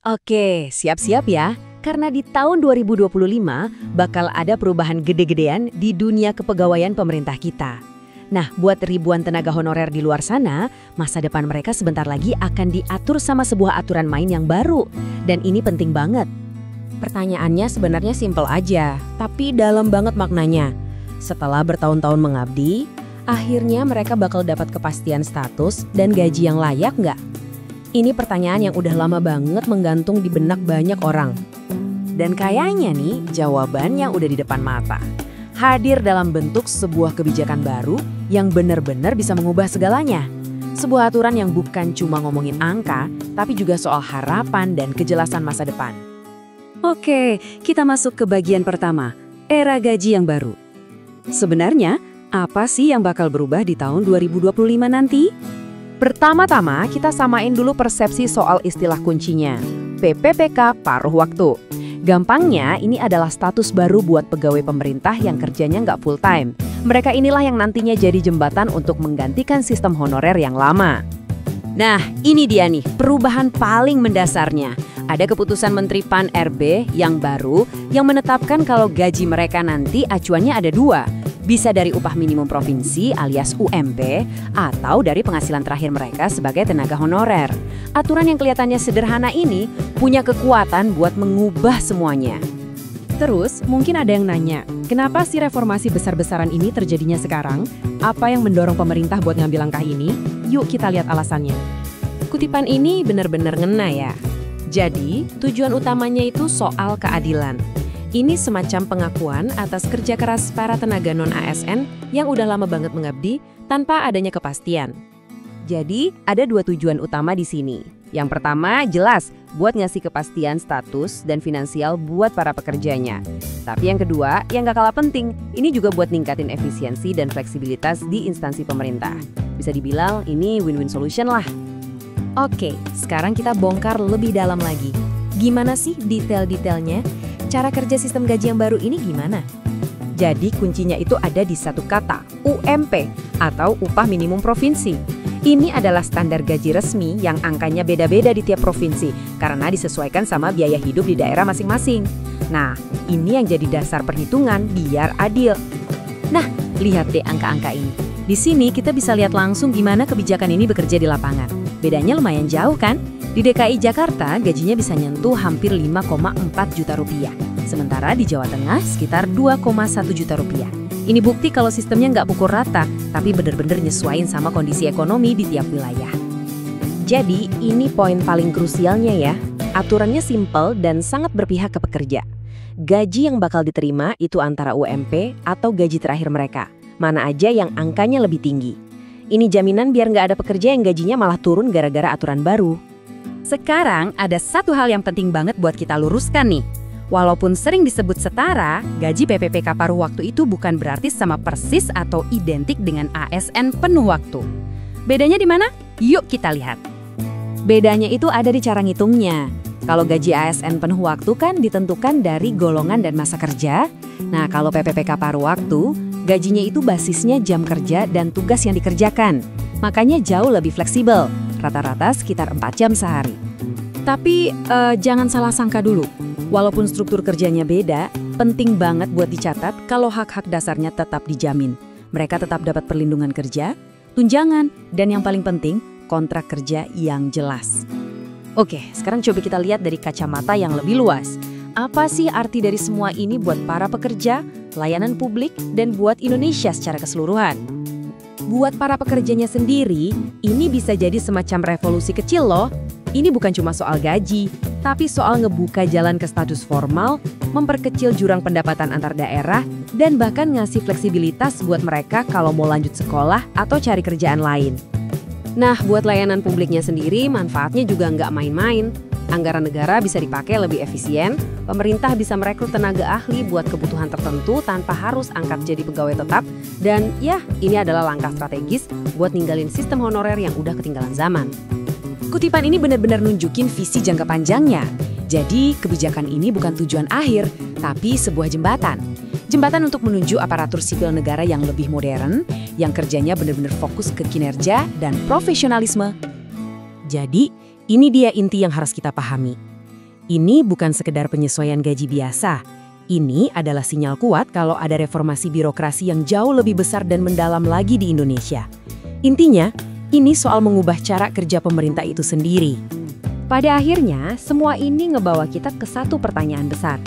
Oke, siap-siap ya. Karena di tahun 2025 bakal ada perubahan gede-gedean di dunia kepegawaian pemerintah kita. Nah, buat ribuan tenaga honorer di luar sana, masa depan mereka sebentar lagi akan diatur sama sebuah aturan main yang baru. Dan ini penting banget. Pertanyaannya sebenarnya simpel aja, tapi dalam banget maknanya. Setelah bertahun-tahun mengabdi, akhirnya mereka bakal dapat kepastian status dan gaji yang layak nggak? Ini pertanyaan yang udah lama banget menggantung di benak banyak orang. Dan kayaknya nih, jawabannya udah di depan mata. Hadir dalam bentuk sebuah kebijakan baru yang benar-benar bisa mengubah segalanya. Sebuah aturan yang bukan cuma ngomongin angka, tapi juga soal harapan dan kejelasan masa depan. Oke, kita masuk ke bagian pertama, era gaji yang baru. Sebenarnya, apa sih yang bakal berubah di tahun 2025 nanti? Pertama-tama, kita samain dulu persepsi soal istilah kuncinya, PPPK paruh waktu. Gampangnya, ini adalah status baru buat pegawai pemerintah yang kerjanya nggak full-time. Mereka inilah yang nantinya jadi jembatan untuk menggantikan sistem honorer yang lama. Nah, ini dia nih, perubahan paling mendasarnya. Ada keputusan Menteri Pan-RB yang baru yang menetapkan kalau gaji mereka nanti acuannya ada dua. Bisa dari upah minimum provinsi alias UMP atau dari penghasilan terakhir mereka sebagai tenaga honorer. Aturan yang kelihatannya sederhana ini punya kekuatan buat mengubah semuanya. Terus, mungkin ada yang nanya, kenapa sih reformasi besar-besaran ini terjadinya sekarang? Apa yang mendorong pemerintah buat ngambil langkah ini? Yuk kita lihat alasannya. Kutipan ini benar-benar ngena ya. Jadi, tujuan utamanya itu soal keadilan. Ini semacam pengakuan atas kerja keras para tenaga non-ASN yang udah lama banget mengabdi tanpa adanya kepastian. Jadi, ada dua tujuan utama di sini. Yang pertama, jelas buat ngasih kepastian status dan finansial buat para pekerjanya. Tapi yang kedua, yang gak kalah penting, ini juga buat ningkatin efisiensi dan fleksibilitas di instansi pemerintah. Bisa dibilang ini win-win solution lah. Oke, sekarang kita bongkar lebih dalam lagi. Gimana sih detail-detailnya? Cara kerja sistem gaji yang baru ini gimana? Jadi kuncinya itu ada di satu kata, UMP atau upah minimum provinsi. Ini adalah standar gaji resmi yang angkanya beda-beda di tiap provinsi karena disesuaikan sama biaya hidup di daerah masing-masing. Nah, ini yang jadi dasar perhitungan biar adil. Nah, lihat deh angka-angka ini. Di sini kita bisa lihat langsung gimana kebijakan ini bekerja di lapangan. Bedanya lumayan jauh kan? Di DKI Jakarta gajinya bisa nyentuh hampir 5,4 juta rupiah. Sementara di Jawa Tengah sekitar 2,1 juta rupiah. Ini bukti kalau sistemnya nggak pukul rata, tapi benar-benar nyesuaiin sama kondisi ekonomi di tiap wilayah. Jadi ini poin paling krusialnya ya. Aturannya simpel dan sangat berpihak ke pekerja. Gaji yang bakal diterima itu antara UMP atau gaji terakhir mereka. Mana aja yang angkanya lebih tinggi. Ini jaminan biar nggak ada pekerja yang gajinya malah turun gara-gara aturan baru. Sekarang ada satu hal yang penting banget buat kita luruskan nih. Walaupun sering disebut setara, gaji PPPK paruh waktu itu bukan berarti sama persis atau identik dengan ASN penuh waktu. Bedanya di mana? Yuk kita lihat. Bedanya itu ada di cara ngitungnya. Kalau gaji ASN penuh waktu kan ditentukan dari golongan dan masa kerja. Nah, kalau PPPK paruh waktu, gajinya itu basisnya jam kerja dan tugas yang dikerjakan. Makanya jauh lebih fleksibel, rata-rata sekitar 4 jam sehari. Tapi jangan salah sangka dulu. Walaupun struktur kerjanya beda, penting banget buat dicatat kalau hak-hak dasarnya tetap dijamin. Mereka tetap dapat perlindungan kerja, tunjangan, dan yang paling penting, kontrak kerja yang jelas. Oke, sekarang coba kita lihat dari kacamata yang lebih luas. Apa sih arti dari semua ini buat para pekerja, layanan publik, dan buat Indonesia secara keseluruhan? Buat para pekerjanya sendiri, ini bisa jadi semacam revolusi kecil loh. Ini bukan cuma soal gaji, tapi soal ngebuka jalan ke status formal, memperkecil jurang pendapatan antar daerah, dan bahkan ngasih fleksibilitas buat mereka kalau mau lanjut sekolah atau cari kerjaan lain. Nah, buat layanan publiknya sendiri, manfaatnya juga nggak main-main. Anggaran negara bisa dipakai lebih efisien, pemerintah bisa merekrut tenaga ahli buat kebutuhan tertentu tanpa harus angkat jadi pegawai tetap, dan ya, ini adalah langkah strategis buat ninggalin sistem honorer yang udah ketinggalan zaman. Kutipan ini benar-benar nunjukin visi jangka panjangnya. Jadi, kebijakan ini bukan tujuan akhir, tapi sebuah jembatan. Jembatan untuk menuju aparatur sipil negara yang lebih modern, yang kerjanya benar-benar fokus ke kinerja dan profesionalisme. Jadi, ini dia inti yang harus kita pahami. Ini bukan sekedar penyesuaian gaji biasa. Ini adalah sinyal kuat kalau ada reformasi birokrasi yang jauh lebih besar dan mendalam lagi di Indonesia. Intinya, ini soal mengubah cara kerja pemerintah itu sendiri. Pada akhirnya, semua ini ngebawa kita ke satu pertanyaan besar.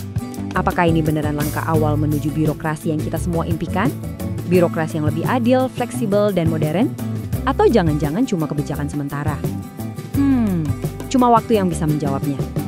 Apakah ini beneran langkah awal menuju birokrasi yang kita semua impikan? Birokrasi yang lebih adil, fleksibel, dan modern? Atau jangan-jangan cuma kebijakan sementara? Cuma waktu yang bisa menjawabnya.